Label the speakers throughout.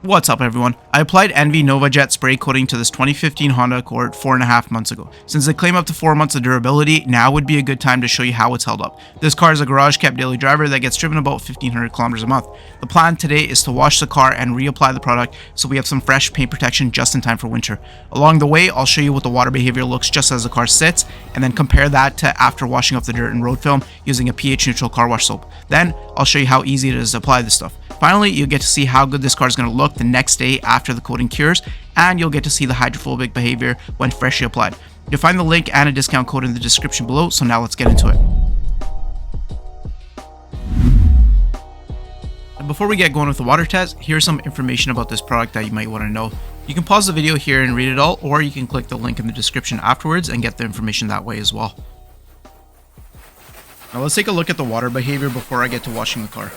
Speaker 1: What's up everyone? I applied NV NovaJet spray coating to this 2015 Honda Accord 4.5 months ago. Since they claim up to 4 months of durability, now would be a good time to show you how it's held up. This car is a garage kept daily driver that gets driven about 1,500 kilometers a month. The plan today is to wash the car and reapply the product so we have some fresh paint protection just in time for winter. Along the way, I'll show you what the water behavior looks just as the car sits, and then compare that to after washing off the dirt and road film using a pH neutral car wash soap. Then I'll show you how easy it is to apply this stuff. Finally, you'll get to see how good this car is going to look the next day after the coating cures, and you'll get to see the hydrophobic behavior when freshly applied. You'll find the link and a discount code in the description below, so now let's get into it. And before we get going with the water test, here's some information about this product that you might want to know. You can pause the video here and read it all, or you can click the link in the description afterwards and get the information that way as well. Now let's take a look at the water behavior before I get to washing the car.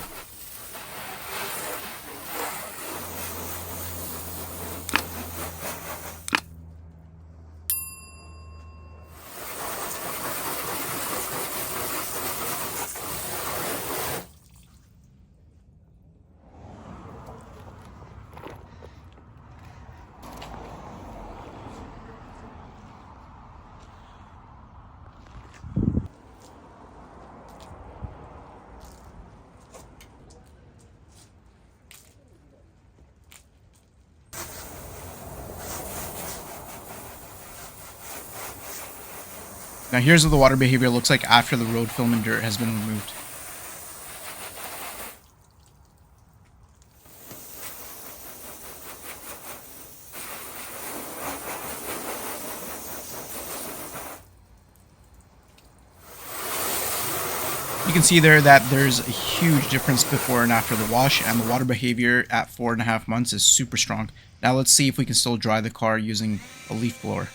Speaker 1: Now here's what the water behavior looks like after the road film and dirt has been removed. You can see there that there's a huge difference before and after the wash, and the water behavior at 4.5 months is super strong. Now let's see if we can still dry the car using a leaf blower.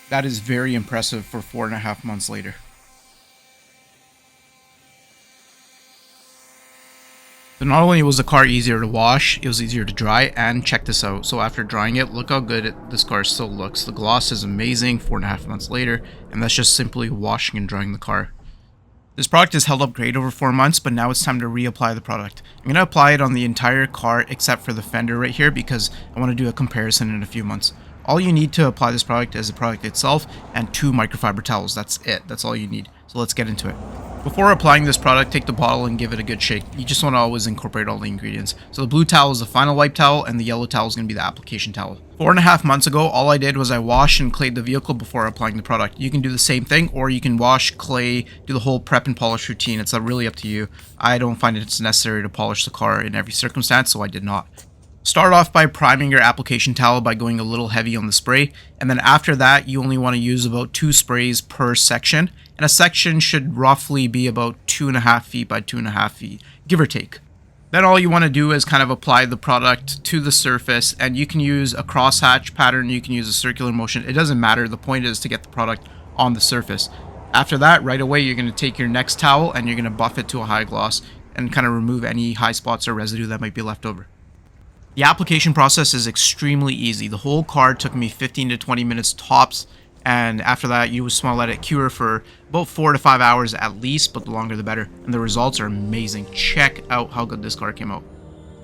Speaker 1: That is very impressive for 4.5 months later. So not only was the car easier to wash, it was easier to dry, and check this out. So after drying it, look how good this car still looks. The gloss is amazing 4.5 months later, and that's just simply washing and drying the car. This product has held up great over 4 months, but now it's time to reapply the product. I'm going to apply it on the entire car except for the fender right here because I want to do a comparison in a few months. All you need to apply this product is the product itself and 2 microfiber towels. That's it. That's all you need. So let's get into it. Before applying this product, take the bottle and give it a good shake. You just want to always incorporate all the ingredients. So the blue towel is the final wipe towel, and the yellow towel is going to be the application towel. 4.5 months ago, all I did was I washed and clayed the vehicle before applying the product. You can do the same thing, or you can wash, clay, do the whole prep and polish routine. It's really up to you. I don't find it's necessary to polish the car in every circumstance, so I did not. Start off by priming your application towel by going a little heavy on the spray, and then after that you only want to use about 2 sprays per section, and a section should roughly be about 2.5 feet by 2.5 feet, give or take. Then all you want to do is kind of apply the product to the surface, and you can use a crosshatch pattern, you can use a circular motion, it doesn't matter, the point is to get the product on the surface. After that, right away you're going to take your next towel and you're going to buff it to a high gloss and kind of remove any high spots or residue that might be left over. The application process is extremely easy. The whole car took me 15 to 20 minutes tops, and after that you just want to let it cure for about 4 to 5 hours at least, but the longer the better, and the results are amazing. Check out how good this car came out.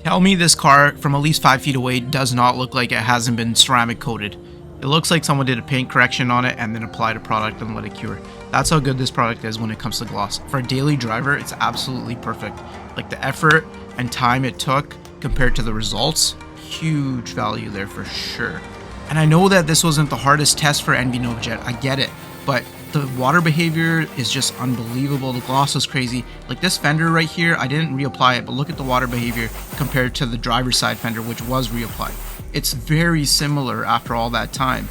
Speaker 1: Tell me this car from at least 5 feet away does not look like it hasn't been ceramic coated. It looks like someone did a paint correction on it and then applied a product and let it cure. That's how good this product is when it comes to gloss. For a daily driver, it's absolutely perfect. Like the effort and time it took compared to the results, huge value there for sure. And I know that this wasn't the hardest test for NV NovaJet, I get it, but the water behavior is just unbelievable. The gloss is crazy. Like this fender right here, I didn't reapply it, but look at the water behavior compared to the driver's side fender, which was reapplied. It's very similar after all that time.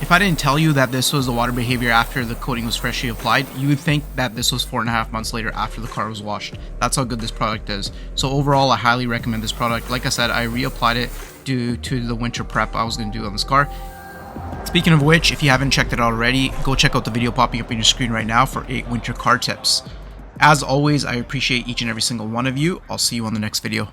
Speaker 1: If I didn't tell you that this was the water behavior after the coating was freshly applied, you would think that this was 4.5 months later after the car was washed. That's how good this product is. So overall, I highly recommend this product. Like I said, I reapplied it due to the winter prep I was going to do on this car. Speaking of which, if you haven't checked it out already, go check out the video popping up on your screen right now for 8 winter car tips. As always, I appreciate each and every single one of you. I'll see you on the next video.